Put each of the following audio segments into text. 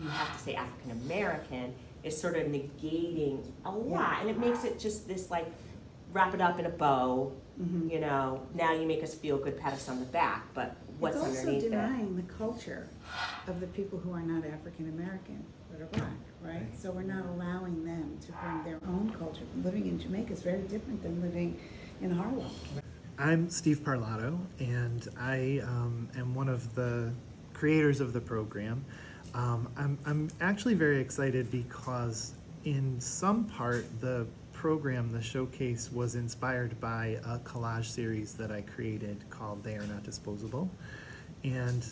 you have to say African American is sort of negating a lot, and it makes it just this like wrap it up in a bow. You know, now you make us feel good, pat us on the back, but what's underneath it? It's also denying the culture of the people who are not African American but are Black, right? So we're not allowing them to bring their own culture. Living in Jamaica is very different than living in Harlem. I'm Steve Parlato, and I am one of the creators of the program. I'm actually very excited because in some part the program, the showcase, was inspired by a collage series that I created called They Are Not Disposable. And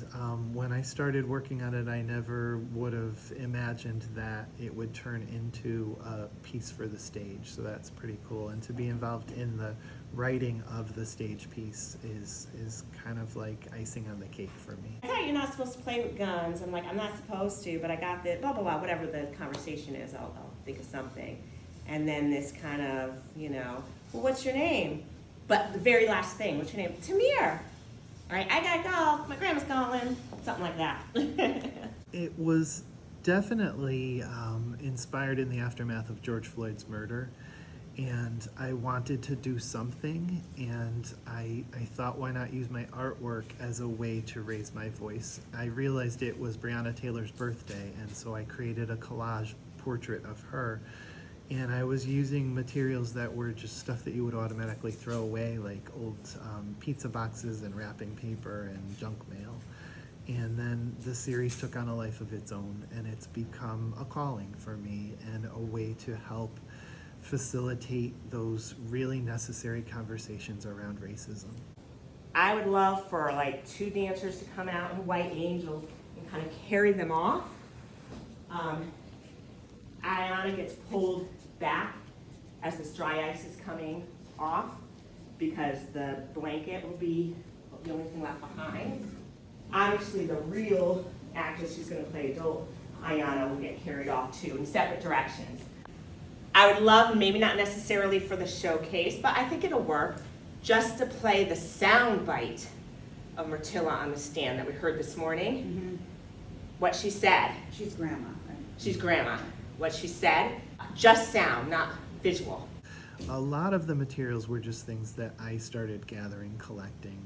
when I started working on it, I never would have imagined that it would turn into a piece for the stage. So that's pretty cool. And to be involved in the writing of the stage piece is kind of like icing on the cake for me. I thought you're not supposed to play with guns. I'm like, I'm not supposed to, but I got the blah, blah, blah, whatever the conversation is, I'll think of something. And then this kind of, you know, well, what's your name? But the very last thing, what's your name? Tamir. All right, I gotta go. My grandma's calling. Something like that. It was definitely inspired in the aftermath of George Floyd's murder. And I wanted to do something, and I thought, why not use my artwork as a way to raise my voice? I realized it was Breonna Taylor's birthday, and so I created a collage portrait of her. And I was using materials that were just stuff that you would automatically throw away, like old pizza boxes and wrapping paper and junk mail. And then the series took on a life of its own, and it's become a calling for me and a way to help facilitate those really necessary conversations around racism. I would love for like 2 dancers to come out in white angels and kind of carry them off. Aiyana gets pulled back as this dry ice is coming off because the blanket will be the only thing left behind. Obviously the real actress who's going to play adult Aiyana will get carried off too in separate directions. I would love, maybe not necessarily for the showcase, but I think it'll work, just to play the sound bite of Mertilla on the stand that we heard this morning. What she said. She's grandma, right? She's grandma. What she said, just sound, not visual. A lot of the materials were just things that I started gathering, collecting,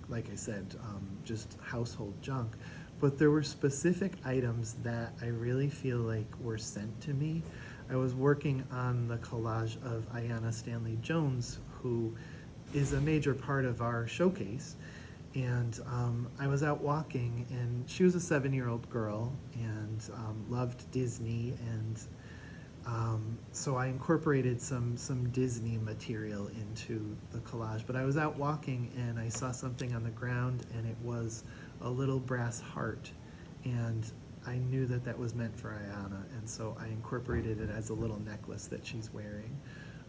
like I said, just household junk. But there were specific items that I really feel like were sent to me. I was working on the collage of Aiyana Stanley Jones, who is a major part of our showcase. And I was out walking, and she was a 7-year-old girl and loved Disney, and so I incorporated some Disney material into the collage. But I was out walking, and I saw something on the ground, and it was a little brass heart, and I knew that that was meant for Aiyana, and so I incorporated it as a little necklace that she's wearing.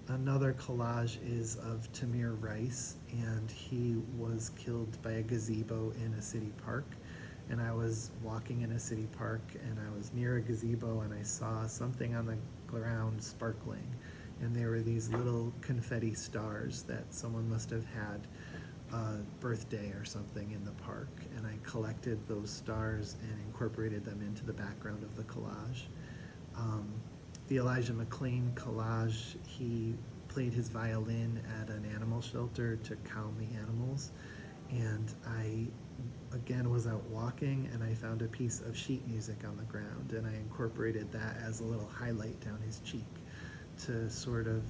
Another collage is of Tamir Rice, and he was killed by a gazebo in a city park. And I was walking in a city park, and I was near a gazebo, and I saw something on the ground sparkling. And there were these little confetti stars that someone must have had a birthday or something in the park. And I collected those stars and incorporated them into the background of the collage. The Elijah McClain collage, he played his violin at an animal shelter to calm the animals. And I, again, was out walking, and I found a piece of sheet music on the ground, and I incorporated that as a little highlight down his cheek to sort of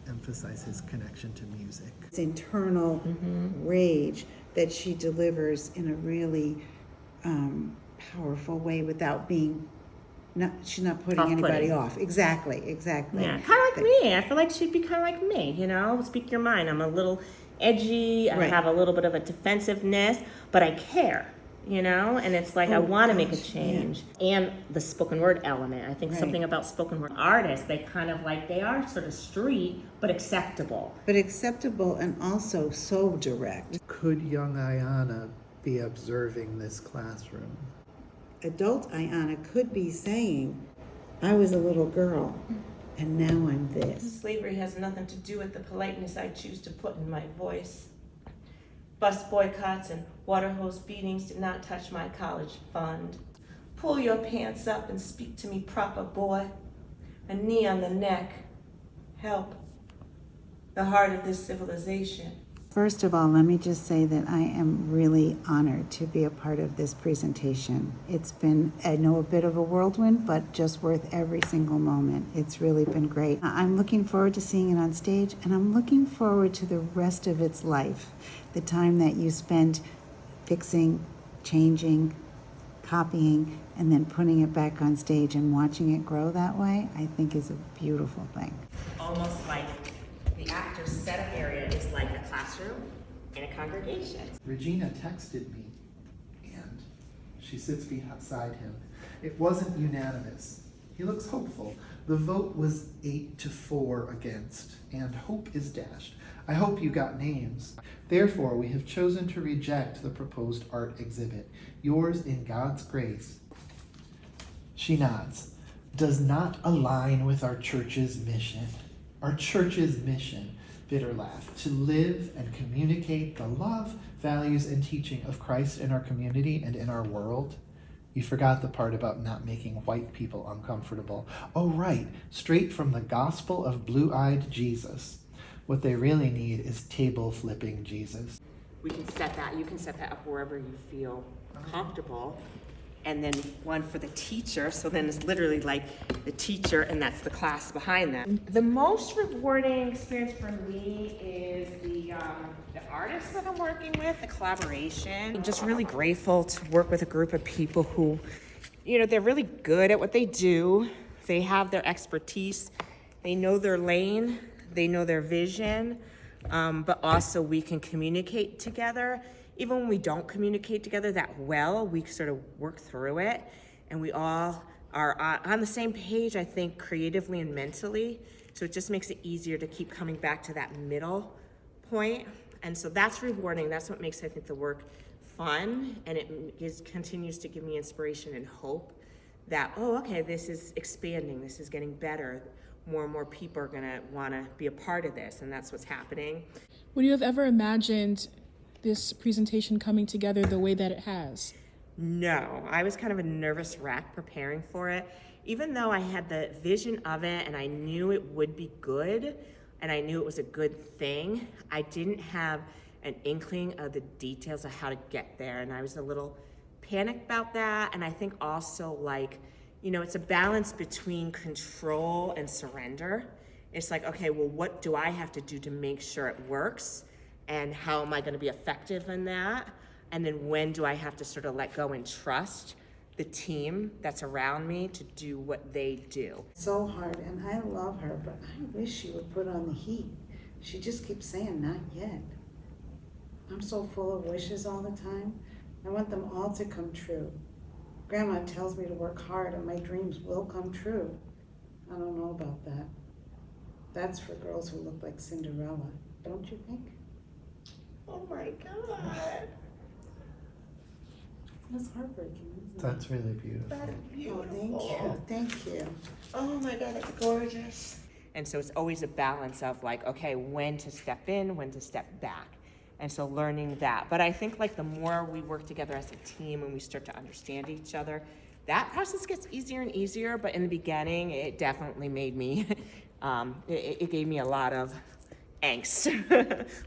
emphasize his connection to music. It's internal rage that she delivers in a really powerful way without being, she's not putting anybody off. Exactly. Yeah, kind of like me. I feel like she'd be kind of like me, you know, speak your mind. I'm a little edgy, I have a little bit of a defensiveness, but I care, you know, and it's like I want to make a change. Yeah. And the spoken word element, I think something about spoken word artists, they kind of like, they are sort of street, but acceptable. But acceptable and also so direct. Could young Aiyana be observing this classroom? Adult Aiyana could be saying, I was a little girl, and now I'm this. Slavery has nothing to do with the politeness I choose to put in my voice. Bus boycotts and water hose beatings did not touch my college fund. Pull your pants up and speak to me proper, boy. A knee on the neck. Help. The heart of this civilization. First of all, let me just say that I am really honored to be a part of this presentation. It's been, I know, a bit of a whirlwind, but just worth every single moment. It's really been great. I'm looking forward to seeing it on stage, and I'm looking forward to the rest of its life. The time that you spend fixing, changing, copying, and then putting it back on stage and watching it grow that way, I think is a beautiful thing. Almost like the actor's setup area is like a classroom in a congregation. Regina texted me, and she sits beside him. It wasn't unanimous. He looks hopeful. The vote was 8-4 against, and hope is dashed. I hope you got names. Therefore, we have chosen to reject the proposed art exhibit. Yours in God's grace. She nods. Does not align with our church's mission. Our church's mission, bitter laugh, to live and communicate the love, values, and teaching of Christ in our community and in our world. You forgot the part about not making white people uncomfortable. Oh, right, straight from the gospel of blue-eyed Jesus. What they really need is table-flipping Jesus. We can set that, you can set that up wherever you feel comfortable. And then one for the teacher, so then it's literally like the teacher and that's the class behind them. The most rewarding experience for me is the artists that I'm working with, the collaboration. I'm just really grateful to work with a group of people who, you know, they're really good at what they do. They have their expertise, they know their lane, they know their vision, but also we can communicate together. Even when we don't communicate together that well, we sort of work through it, and we all are on the same page, I think, creatively and mentally. So it just makes it easier to keep coming back to that middle point. And so that's rewarding. That's what makes, I think, the work fun, and it continues to give me inspiration and hope that, oh, okay, this is expanding, this is getting better. More and more people are gonna wanna be a part of this, and that's what's happening. Would you have ever imagined this presentation coming together the way that it has? No, I was kind of a nervous wreck preparing for it. Even though I had the vision of it and I knew it would be good and I knew it was a good thing, I didn't have an inkling of the details of how to get there. And I was a little panicked about that. And I think also, like, you know, it's a balance between control and surrender. It's like, okay, well, what do I have to do to make sure it works? And how am I going to be effective in that? And then when do I have to sort of let go and trust the team that's around me to do what they do? So hard, and I love her, but I wish she would put on the heat. She just keeps saying, not yet. I'm so full of wishes all the time. I want them all to come true. Grandma tells me to work hard and my dreams will come true. I don't know about that. That's for girls who look like Cinderella, don't you think? Oh my God. That's heartbreaking, isn't it? That's really beautiful. That's beautiful. Oh, thank you. Oh my God, that's gorgeous. And so it's always a balance of like, okay, when to step in, when to step back. And so learning that. But I think like the more we work together as a team and we start to understand each other, that process gets easier and easier. But in the beginning, it definitely made me, it gave me a lot of angst,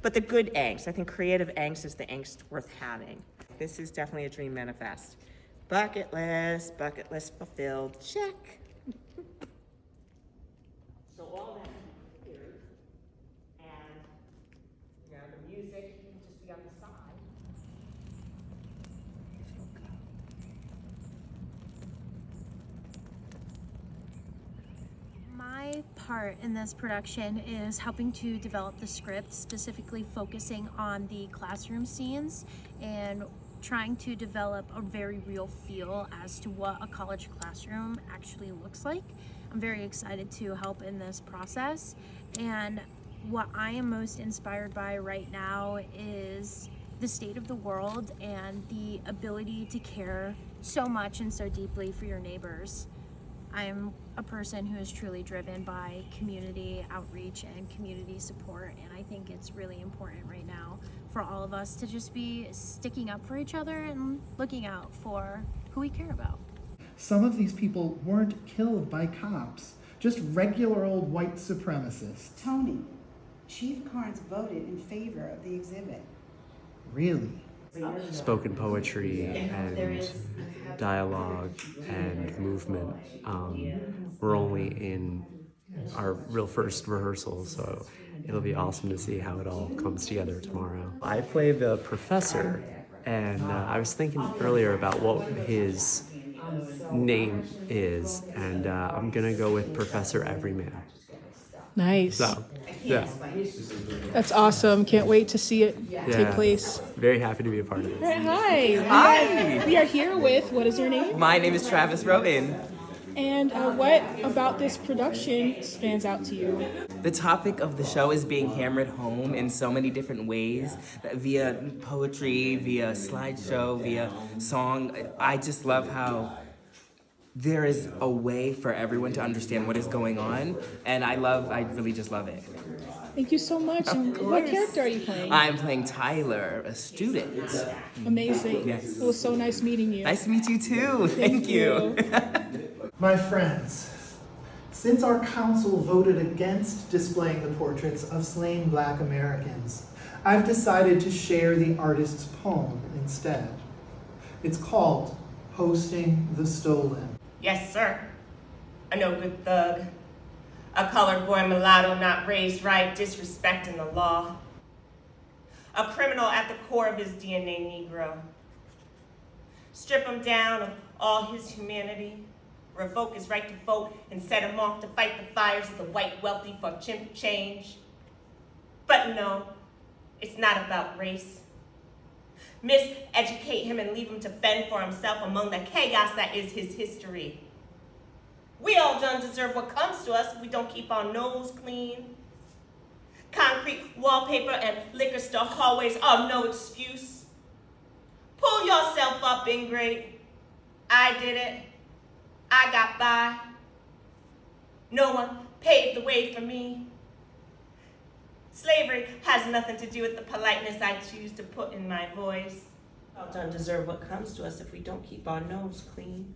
but the good angst. I think creative angst is the angst worth having. This is definitely a dream manifest. Bucket list fulfilled, check. So all that here, and you know, the music can just be on the side. My part in this production is helping to develop the script, specifically focusing on the classroom scenes and trying to develop a very real feel as to what a college classroom actually looks like. I'm very excited to help in this process, and what I am most inspired by right now is the state of the world and the ability to care so much and so deeply for your neighbors. I'm a person who is truly driven by community outreach and community support, and I think it's really important right now for all of us to just be sticking up for each other and looking out for who we care about. Some of these people weren't killed by cops, just regular old white supremacists. Tony, Chief Carnes voted in favor of the exhibit. Really? Spoken poetry and dialogue and movement. We're only in our real first rehearsal, so it'll be awesome to see how it all comes together tomorrow. I play the professor, and I was thinking earlier about what his name is, and I'm gonna go with Professor Everyman. Nice. So, yeah, That's awesome. Can't wait to see it take place. very happy to be a part of All this. right, hi. Hi. We are here with, what is your name? My name is Travis Wroten. And what about this production stands out to you? The topic of the show is being hammered home in so many different ways, via poetry, via slideshow, via song. I just love how there is a way for everyone to understand what is going on, and I really just love it. Thank you so much. And what character are you playing? I'm playing Tyler, a student. Amazing. Yes. It was so nice meeting you. Nice to meet you too. Thank you. My friends, since our council voted against displaying the portraits of slain Black Americans, I've decided to share the artist's poem instead. It's called Hosting the Stolen. Yes, sir. A no good thug. A colored boy mulatto not raised right, disrespecting the law. A criminal at the core of his DNA, Negro. Strip him down of all his humanity. Revoke his right to vote and set him off to fight the fires of the white wealthy for chimp change. But no, it's not about race. Miseducate him and leave him to fend for himself among the chaos that is his history. We all don't deserve what comes to us if we don't keep our nose clean. Concrete wallpaper and liquor store hallways are no excuse. Pull yourself up, ingrate. I did it. I got by. No one paved the way for me. Slavery has nothing to do with the politeness I choose to put in my voice. We all don't deserve what comes to us if we don't keep our nose clean.